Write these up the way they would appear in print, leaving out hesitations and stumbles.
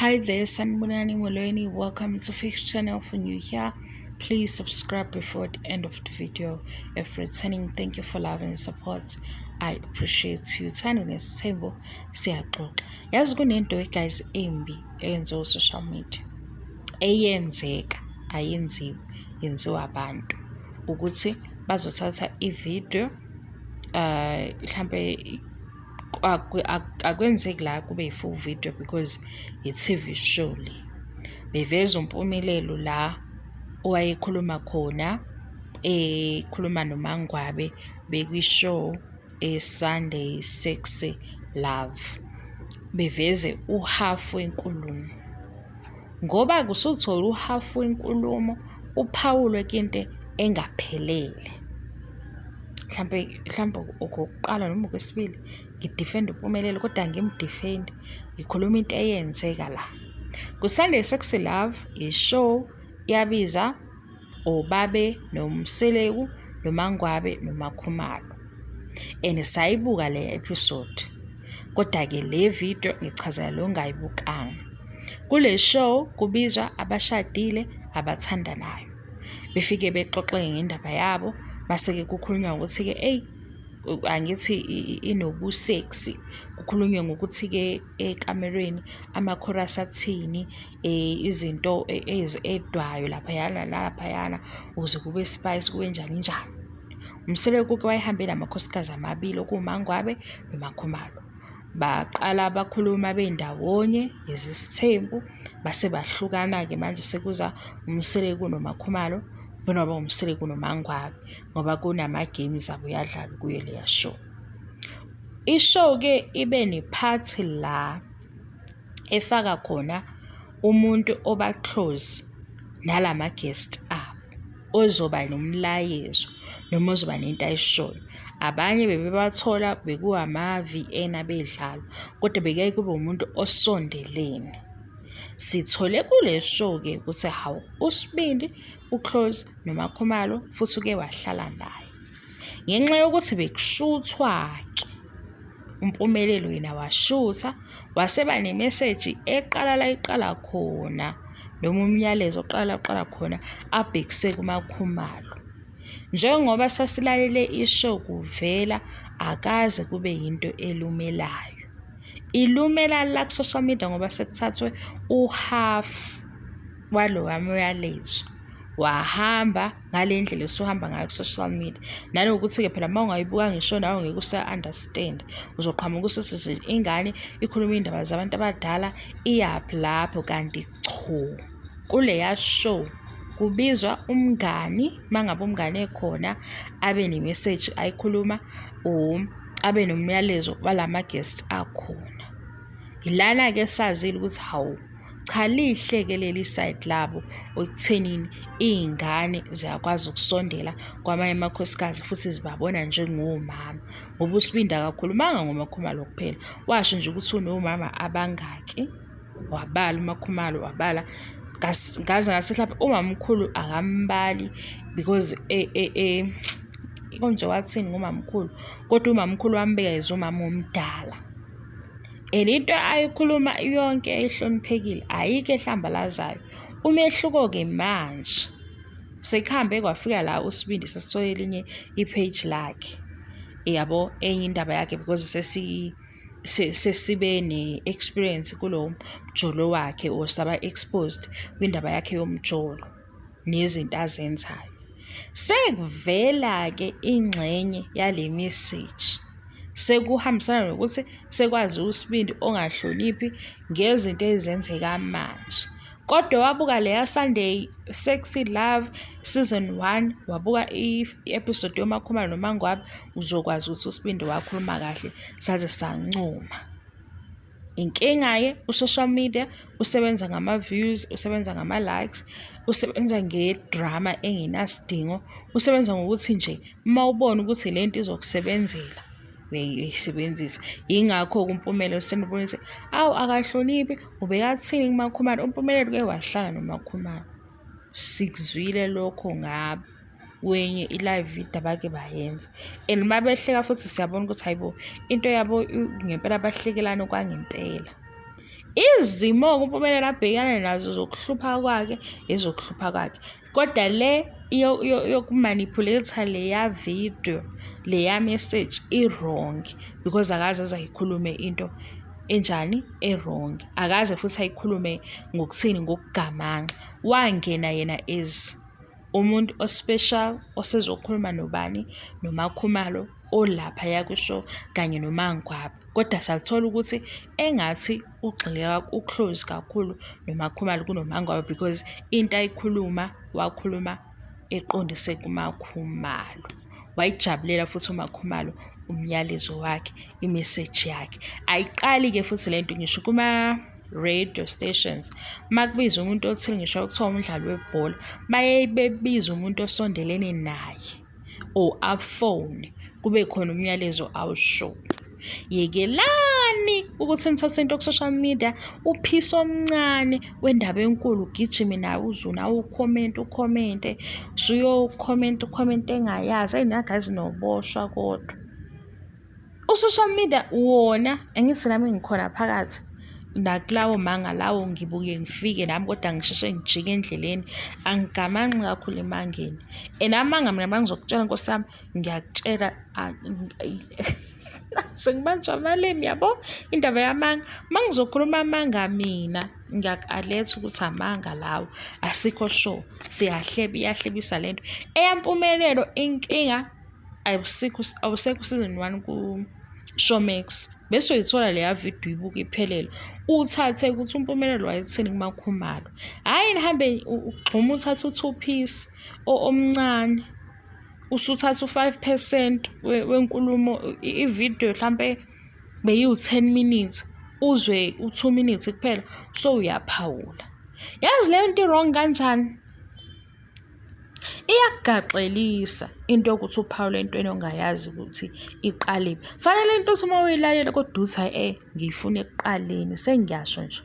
Hi there, Sanibonani Molweni. Welcome to Fix channel. For new here, please subscribe before the end of the video. If returning, thank you for love and support. I appreciate you. Thando nesithembu siyaxoxa. Yazi kunento guys embi eyenziwa social media. Eyenzeka ayenziwe, yenziwa abantu. Ukuthi bazothatha ivideo mhlambe akwenzeki la kube yi-full video because i-TV show le. Beveza uMpumelelo la owayekhuluma khona ekhuluma noMangwabe bekwi-show Sunday Sexy Love. Beveze uhalf wenkulumo. Ngoba kusuthola uhalf wenkulumo uphawulwe into engaphelele. Mhlambe okokuqala noma okwesibili ngidefend uMpumelelo kodwa ngimdefend ngikhuluma into eyenzeka la. Ku-Sunday Sexy Love ishow yabiza oBabe noMseleku noMangwabe noMakhumalo. And sayibuka le episode. Kodwa ke le video ngichazela lo ngayibukanga. Kule show kubizwa abashadile abathandanayo. Befike bexoxe ngendaba yabo. Base-ke kukhulunywa ukuthi-ke angithi inobu-sexy. Kukhulunywa ngokuthi-ke ekamereni ama-chorus athini, izinto ezedwayo laphayana ukuze kube spice kube njani njani. Umseleku-ke wayehambe namakhosikazi amabili okuwuMangwabe noMakhumalo. Baqala bakhuluma bendawonye yezisithembu base bahlukana-ke manje sekuza uMseleku noMakhumalo. Bona umseleku noMangwabe ngoba kunama-games abo yadlala kuyo leya show. Ishow-ke ibe ne-part la efaka khona umuntu oba-close nalama-guest abo ozoba nomlayezo noma ozoba nento ayishoyo. Abanye bebebathola bekuwama-VN abedlala kodwa bekuyaye kube umuntu osondelene. Sithole kule show-ke ukuthi hawu uSibindi uclose noMakhumalo futhi uke wahlala naye. Ngenxa yokuthi bekushuthwa-ke uMpumelelo yena washutha waseba nemessage eqala khona noma umyalezo oqala khona abhekise kuMakhumalo. Njengoba sasilalele ishow kuvela akaze kube yinto elumelayo. Ilumela la ku-social media ngoba sekuthathwe uhalf walo wamyalezo wahamba ngale ndlela usuhamba ngayo ku-social media. Nanokuthi-ke phela uma ungayibuka ngisho nawe ngeke usa-understand. Uzoqhamuka usuthi ingane ikhuluma indaba zabantu abadala iyaphi lapho kanti cho. Kuleya show kubizwa umngani mangabe umngane ekhona abe ne-message ayikhuluma abe nomyalezo walama-guest akhona. Ilana-ke sazile ukuthi hawu cha lihle-ke leli side labo ekuthenini iy'ngane ziyakwazi ukusondela kwamanye amakhosikazi futhi zibabona njengomama. Ngoba uSibindi akakhulumanga ngoMakhumalo kuphela. Washo nje ukuthi unomama abangaki. Wabala uMakhumalo wabala. Ngaze ngase mhlawumbe umamkhulu akambali because konje wathini ngomamkhulu kodwa umamkhulu wambeka yizo umama omdala. Into ayikhuluma yonke ehloniphekile ayikho ehlambalazayo. Umehluko-ke manje sekuhambe kwafika la uSibindi sesithole elinye ipage lakhe. Yabo enye indaba yakhe because sesibe ne-experience kulo mjolo wakhe or saba exposed kwindaba yakhe yomjolo nezinto azenzayo. Sekuvela-ke ingxenye yale message. Sekuhambisana nokuthi sekwazi uSibindi ongahloniphi ngezinto ezenzeka manje. Kodwa wabuka leya Sunday Sexy Love season 1 wabuka i-episode yoMakhumalo noMangwabe uzokwazi ukuthi uSibindi wakhuluma kahle saze sancuma. Inkinga-ke u-social media usebenza ngama-views, usebenza ngama-likes, usebenza ngedrama engenasidingo, usebenza ngokuthi nje uma ubona ukuthi lento izokusebenzela uyisebenzisa. Yingakho-ke uMpumelelo senibona ukuthi awu akahloniphi ubekathini kuMakhumalo. uMpumelelo ke wahlala noMakhumalo. Sikuzwile lokho ngabo wenye i-live video abake bayenza. And mabehleka futhi siyabona ukuthi hayibo into yabo ngempela bahlekelana kwangempela. Izimo-ke uMpumelelo abhekana nazo zokuhlupha kwakhe ezokuhlupha kwakhe. Kodwa le yokumanipulate leya video, leya message i-wrong because akaze ayikhulume into enjani e-wrong. Akaze futhi ayikhulume ngokuthini, ngokugamanxa. Wangena yena as umuntu ospecial osezokhuluma nobani, noMakhumalo olaphaya kusho kanye noMangwabi. Kodwa sathola ukuthi engathi ugxile u-close kakhulu noMakhumalo kunoMangwabi because into ayikhuluma wakhuluma eqondise kuMakhumalo. Wayijabulela futhi uMakhumalo umyalezo wakhe, imessage yakhe. Ayiqali-ke futhi lento ngisho kuma-radio stations. Makubiza umuntu othile ngisho kuthiwa umdlalo webhola, baye bebiza umuntu osondelene naye or afone kube khona umyalezo awushow. Yekelani ukuthi nithathe into ku-social media, uphisa omncane wendaba enkulu ugijime nawe nawe ukhomente usuyokhomenta engayazi. Nagazi noboshwa kodwa u-social media wona, angithi nami ngikhona phakathi nakulawo manga lawo, ngibuke ngifike nami kodwa ngisheshe ngijike endleleni, angigamanxi kakhulu emangeni. Amanga mina mangizokutshela Nkosi yami, ngiyakutshela sengibanjwa amalimi yabo indaba yamanga. Mangizokhuluma amanga mina ngiyaku-aletha ukuthi amanga lawo asikho sure, iyahlebisa lento. Eyampumelelo inkinga awusekho season 1 ku-Showmax. Bese uyithola leya video ibuka iphelele, uthathe ukuthi uMpumelelo wayethini kuMakhumalo. Hhayi nihambe ugxume uthathe u-2 piece omncane, usuthatha u5% wenkulumo. Ivideo mhlampe beyiwu-10 minutes, uzwe u2 minutes kuphela, so uyaphawula. Yazi leyo nto i-wrong kanjani? Iyakugaxelisa into yokuthi uphawule entweni ongayazi ukuthi iqalephi. Fanele into uthi uma uyilalela kodwa uthi ngiyifuna ekuqaleni, sengiyasho nje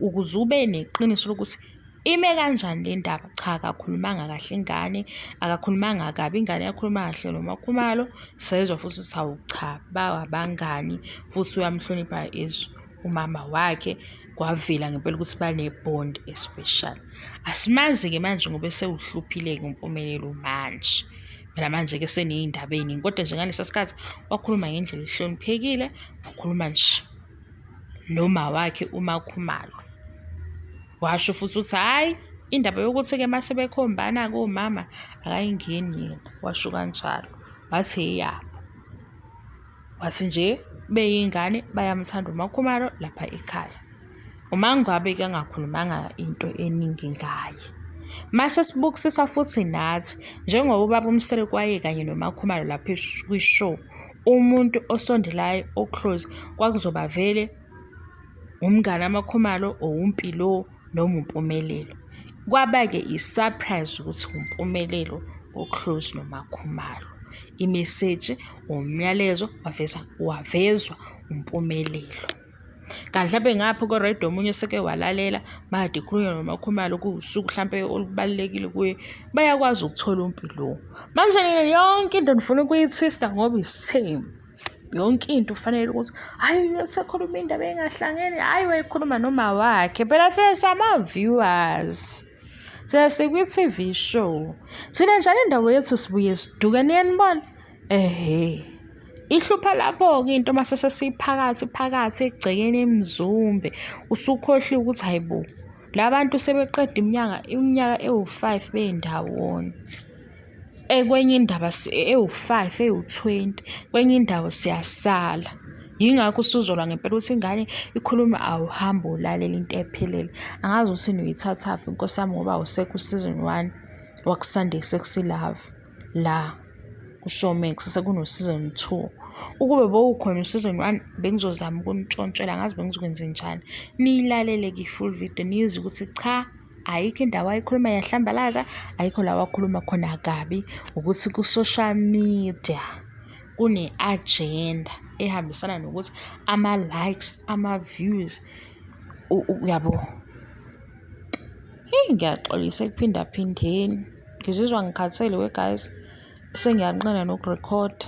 ukuze ube neqiniso lokuthi ime kanjani le ndaba. Cha, akakhulumanga kahle ingane, akakhulumanga kabi ingane, yakhuluma kahle noMakhumalo. Sezwa futhi ukuthi hawu cha, bawabangani futhi uyamhlonipha as umama wakhe. Kwavela ngempela ukuthi bane-bond especial. Asimazi-ke manje ngoba sewuhluphile-ke uMpumelelo manje. Phela manje-ke seney'ndaba ey'ningi, kodwa nje ngalesa sikhathi wakhuluma ngendlela ehloniphekile, wakhuluma nje noma wakhe uMakhumalo. Washo futhi ukuthi hhayi, indaba yokuthi-ke mase bekhombana komama akayingeni yena. Washo kanjalo, wathi yabo, wathi nje beyingane bayamthanda uMakhumalo lapha ekhaya. uMangwabi-ke angakhulumanga into eningi ngaye. Mase sibukisisa futhi nathi njengoba ubaba uMselekwaye kanye noMakhumalo lapha kwi-show, umuntu osondelayo o-close kwakuzoba vele umngane kaMakhumalo or uMpilo noma uMpumelelo. Kwaba-ke i-surprise ukuthi uMpumelelo o-close noMakhumalo. Imessage umyalezo wavezwa uMpumelelo. Kanti mhlampe ngapho ko-radio omunye seke walalela made khulunywa noMakhumalo kuwusuku mhlampe olubalulekile kuye, bayakwazi ukuthola uMpilo. Manje yonke into nifuna ukuyithwista ngoba isithembu. Yonke into ufanele ukuthi hayi sekhuluma indaba engahlangene, hayi wayikhuluma noma wakhe. Phela sesama-viewers, sesikwi-TV show, thina njalo indawo yethu sibuye siduke. Niyanibona? Ihlupha lapho-ke into mase sesiphakathi egcekeni eMzumbe, usukhohliwe ukuthi hayibo la bantu sebeqeda iminyaka ewu5 bendawonye. Kwenye indaba ewu5 ewu20, kwenye indawo siyasala. Yingakho usuzolwa ngempela ukuthi ingane ikhuluma awuhambe ulalela into ephelele. Angazi ukuthi uyithathaphi Nkosi yami ngoba awusekho u-season 1 waku-Sunday Sexy Love la ku-Showmax, sekuno-season 2. Ukube bowukhona u-season 1 bengizozama ukunitshontshela, ngazi bengizokwenza njani. Niyilalele-ke i-full video nizwe ukuthi cha, ayikho indawo ayikhuluma yahlambalaza, ayikho la wakhuluma khona kabi, ukuthi ku-social media kune-agenda ehambisana nokuthi ama-likes, ama-views, uyabo. Ngiyaxolisa ekuphindaphindeni, ngizizwa ngikhathele we-guys, sengiyanqena nokurekhoda,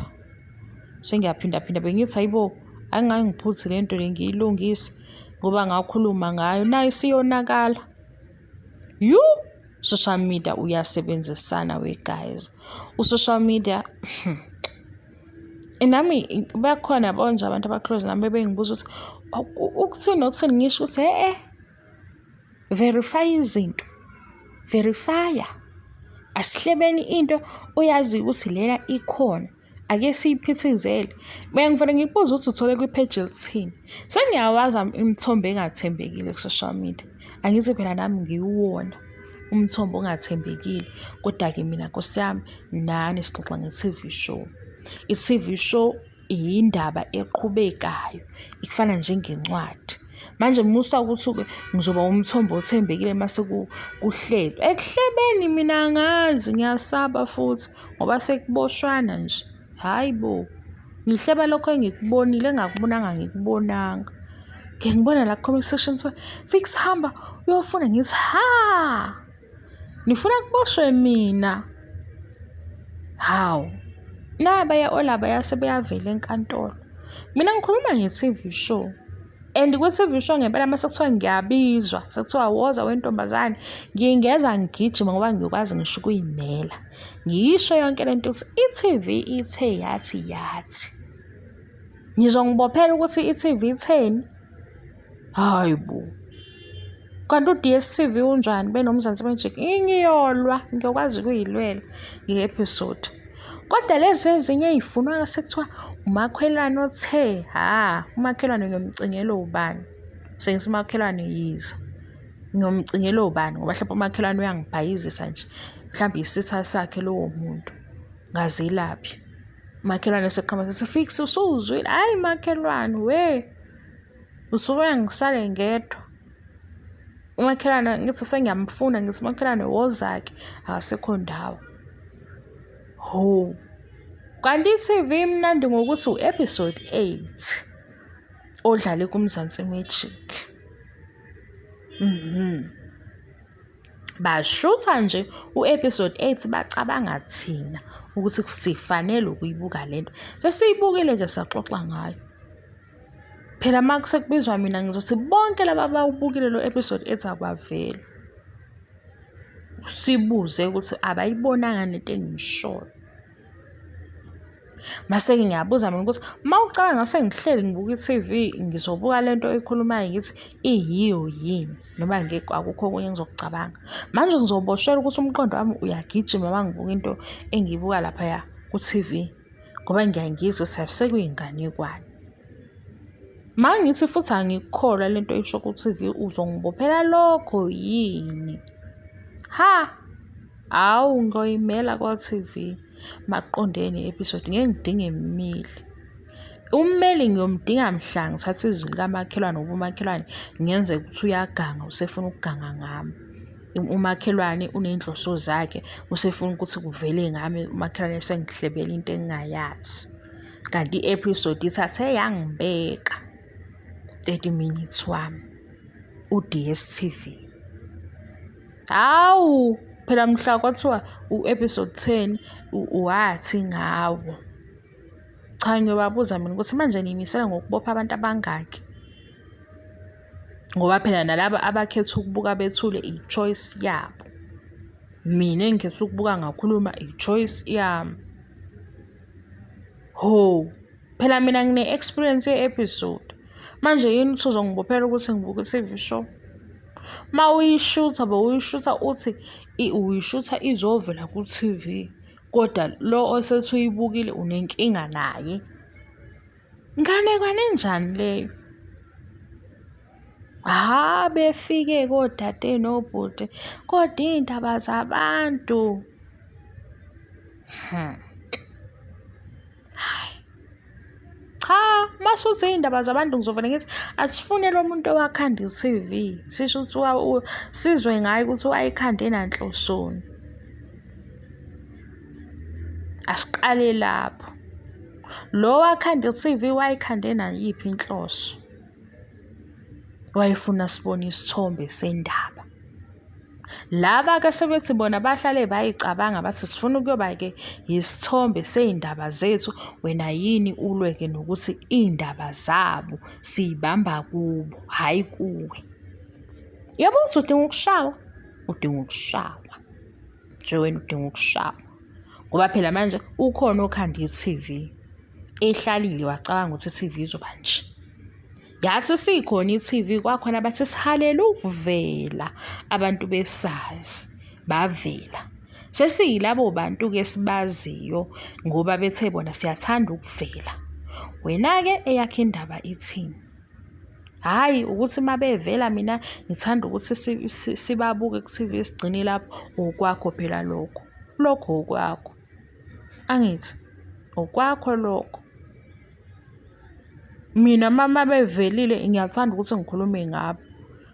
sengiyaphinda-phinda. Bengithi hayibo, angayi ngiphuthe le nto le ngiyilungise, ngoba ngakhuluma ngayo nayo isiyonakala. Social media uyasebenzisana guys. U-social media nami bakhona yabo nje abantu aba-close nami bengibuza ukuthi ukuthini nokuthini, ngisho ukuthi verify izinto, verifya. Asihlebeni into oyaziyo ukuthi lena ikhona, ake siyiphithizele. Mina ngivele ngibuza ukuthi uthole kwi-page elithini. Sengiyawazi imithombo engathembekile ku-social media. Angithi phela nami ngiwuwona umthombo ongathembekile. Kodwa-ke mina Nkosi yami nani sixoxa nge-TV show. I-TV show iyindaba eqhubekayo, ikufana njengencwadi. Manje musa ukuthi ngizoba umthombo othembekile mase kuhlelwe. Ekuhlebeni mina angazi, ngiyasaba futhi ngoba sekuboshwana nje. Hayibo, ngihleba lokho engikubonile engakubonanga ngikubonanga. Ngibona la comment section kuthiwa Fix hamba uyofuna, ngithi nifuna kuboshwe mina? Hawu, nabaya olabaya sebeyavela enkantolo. Mina ngikhuluma nge-TV show. And kwi-TV show ngempela mase kuthiwa ngiyabizwa, sekuthiwa woza wentombazane, ngingeza ngigijima ngoba ngiyokwazi ngisho ukuyimela. Ngisho yonke lento ukuthi i-TV ithe yathi. Ngizongibophela ukuthi i-TV itheni? Hayibo. Kanti u-DSTV unjani benomzansi Magic? Ngiyolwa, ngiyokwazi ukuyilwela nge-episode. Kodwa lezi ezinye ey'funwayo sekuthiwa umakhelwane othe, umakhelwane ngiyomcingela ubani? Sengithi umakhelwane yize. Ngiyomcingela ubani? Ngoba mhlawumbe umakhelwane uyangibhayizisa nje. Mhlawumbe isitha sakhe lowo muntu. Ngazilaphi. Umakhelwane seqhamuka sethi Fix usuzwile. Hayi makhelwane usuke ngisale ngedwa. Umakhelwane ngithi sengiyamfuna, ngithi umakhelwane wozakhe akasekho ndawo. Kanti i-TV imnandi ngokuthi u-episode 8 odlale kuMzansi Magic. Bashutha nje u-episode 8 bacabanga thina ukuthi sifanele ukuyibuka lento. Sesiyibukile-ke saxoxa ngayo. Phela uma kusekubizwa mina ngizothi bonke laba abawubukile lo episode 8 akwavela. Sibuze ukuthi abayibonanga lento engishoyo. Mase ngiyabuza mina ukuthi mawucabanga sengihleli ngibuka i-TV ngizobuka lento ekhulumayo ngithi iyiyo yini noma akukho okunye engizokucabanga. Manje ngizoboshela ukuthi umqondo wami uyagijima uma ngibuka into engiyibuka lapha ku-TV ngoba ngiyangizwa sekuyinganekwane. Mangithi futhi angikukholwa lento isho ku-TV uzongibophela lokho yini? Ngoyimela kwa-TV. Maqondene episode ngeke ngidinge immeli. Ummeli ngiyomdinga mhla ngithatha izwi likamakhelwane ngoba umakhelwane ngenze ukuthi uyaganga, usefuna ukuganga ngami. Umakhelwane uney'nhloso zakhe, usefuna ukuthi kuvele ngami. Umakhelwane sengihlebela into engingayazi. Kanti i-episode ithathe yangibeka 30 minutes wami u-DSTV. Phela mhla kwathiwa u-episode 10 wathi ngawo. Cha, ngiyobabuza mina ukuthi manje niyimisela ngokubopha abantu abangaki? Ngoba phela nalaba abakhetha ukubuka bethule i-choice yabo. Mina engikhetha ukubuka ngakhuluma i-choice yami. Phela mina ngine-experience ye-episode. Manje yini uthi uzongibophela ukuthi ngibuke i-TV show? Ma uyishutha uthi uyishutha izovela ku-TV. Kodwa lo osethi uyibukile unenkinga naye. Nganekwane njani leyo? Befike kodade nobhuti kodwa iy'ndaba zabantu. Cha, masuthi iy'ndaba zabantu ngizovela ngithi asifune lo muntu owakhanda i-TV. Sisho ukuthi sizwe ngayo ukuthi wayikhande nanhlosoni. Asiqale lapho. Lo wakhanda i-TV wayikhande nayiphi inhloso? Wayefuna sibone isithombe sendaba. Laba-ke sebethi bona bahlale bayicabanga bathi sifuna ukuyoba-ke isithombe sey'ndaba zethu, wena yini ulwe-ke nokuthi iy'ndaba zabo siy'bamba kubo, hhayi kuwe. Yabo udinga ukushawa, udinga ukushawa. Nje wena udinga ukushawa. Ngoba phela manje ukhona okhanda i-T_V, ehlalile wacabanga ukuthi i-T_V izoba nje. Yathi sikhona i-T_V kwakhona bathi sihalela ukuvela abantu besazi, bavela. Sesiyilabo bantu-ke sibaziyo ngoba bethe bona siyathanda ukuvela. Wena-ke eyakho indaba ithini? Hhayi ukuthi uma bevela mina ngithanda ukuthi sibabuke ku-T_V sigcine lapho. Okwakho phela lokho. Lokho okwakho. Angithi okwakho lokho. Mina mama bevelile ngiyathanda ukuthi ngikhulume ngabo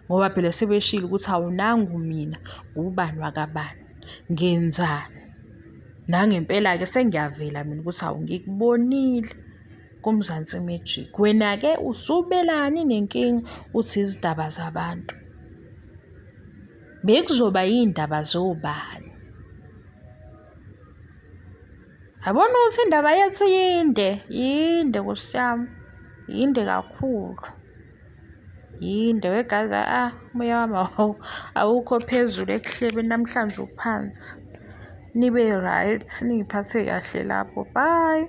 ngoba phela sebeshilo ukuthi awunangu mina ubani wakabani, ngenzani. Nangempela-ke sengiyavela mina ukuthi ngikubonile kuMzansi Magic. Wena-ke usubelani nenkinga uthi izindaba zabantu. Bekuzoba yindaba zobani? Yabona ukuthi indaba yethu yinde Nkosi yami. Yinde kakhulu. Yinde wegaza umoya wami awukho phezulu ekuhlebeni namhlanje uphansi. Nibe right, niy'phathe kahle lapho. Bye.